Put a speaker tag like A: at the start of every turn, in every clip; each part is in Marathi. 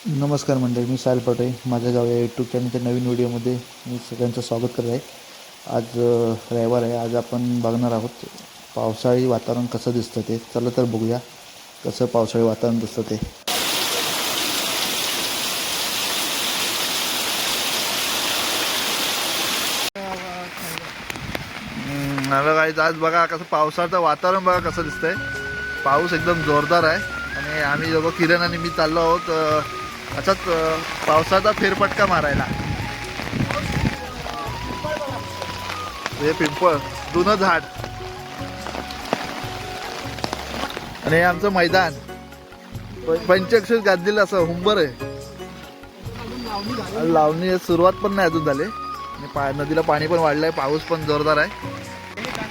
A: नमस्कार मंडळी, मी साहिल पटे. माझं गाव या यूट्यूब चॅनलच्या नवीन व्हिडिओमध्ये मी सगळ्यांचं स्वागत करत आहे. आज रविवार आहे. आज आपण बघणार आहोत पावसाळी वातावरण कसं दिसतं ते. चला तर बघूया कसं पावसाळी वातावरण दिसतं ते. आज बघा कसं पावसाचं वातावरण बघा कसं दिसतंय. पाऊस एकदम जोरदार आहे आणि आम्ही दोघं किरण आणि मी चाललो आहोत असाच पावसाचा फेरफटका मारायला. हे पिंपळ जुनं झाड आणि हे आमचं मैदान पंचक्षर गाजलेलं असं हुंबर आहे. लावणी सुरुवात पण नाही अजून झाली आणि नदीला पाणी पण वाढलंय. पाऊस पण जोरदार आहे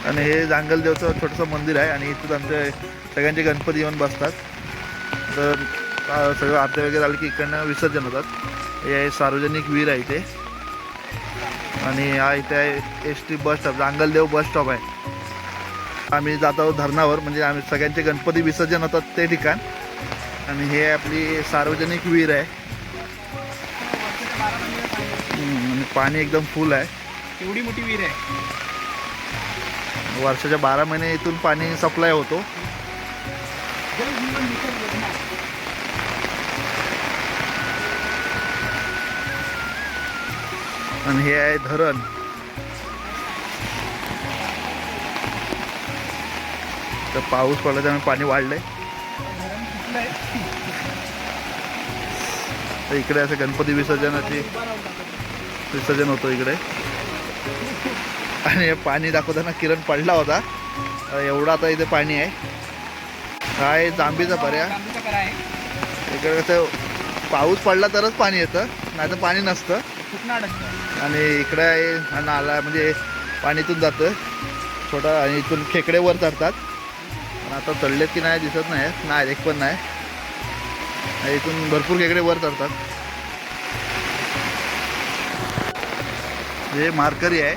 A: आणि हे जांगलदेवचं छोटंसं मंदिर आहे आणि इथं आमचे सगळ्यांचे गणपती येऊन बसतात. तर सगळं आरती वगैरे झालं की इकडनं विसर्जन होतात. हे सार्वजनिक विहीर आहे इथे आणि हा इथे आहे S T bus stop, Jangaldev bus stop आहे. आम्ही जात आहोत धरणावर, म्हणजे आम्ही सगळ्यांचे गणपती विसर्जन होतात ते ठिकाण. आणि हे आपली सार्वजनिक विहीर आहे आणि पाणी एकदम फुल आहे.
B: एवढी मोठी विहीर आहे.
A: वर्षाच्या 12 महिने इथून पाणी सप्लाय होतो. आणि हे आहे धरण. तर पाऊस पडला त्यामुळे पाणी वाढलंय. तर इकडे असं गणपती विसर्जन होतो इकडे. आणि हे पाणी दाखवताना किरण पडला होता. एवढा आता इथे पाणी आहे. हा आहे जांभीचा पर्या. इकडे कसं पाऊस पडला तरच पाणी येतं, नाही तर पाणी नसतं. आणि इकडे आहे हा नाला, म्हणजे पाणी इथून जातं छोटा आणि इथून खेकडे वर चढतात. पण आता चढलेत की नाही दिसत नाही, एक पण नाही. इथून भरपूर खेकडे वर चढतात. हे मारकरी आहे.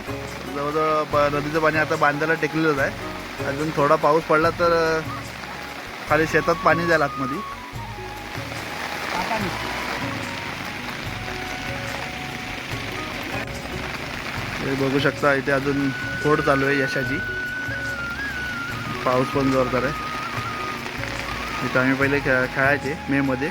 A: जवळजवळ नदीचं पाणी आता बांधायला टेकलेलंच आहे. अजून थोडा पाऊस पडला तर खाली शेतात पाणी जाईल आतमध्ये. हे बघू शकता इथे अजून फोड चालू आहे यशाची. पाऊस पण जोरदार आहे. इथं आम्ही पहिले खेळायचे मे मध्ये.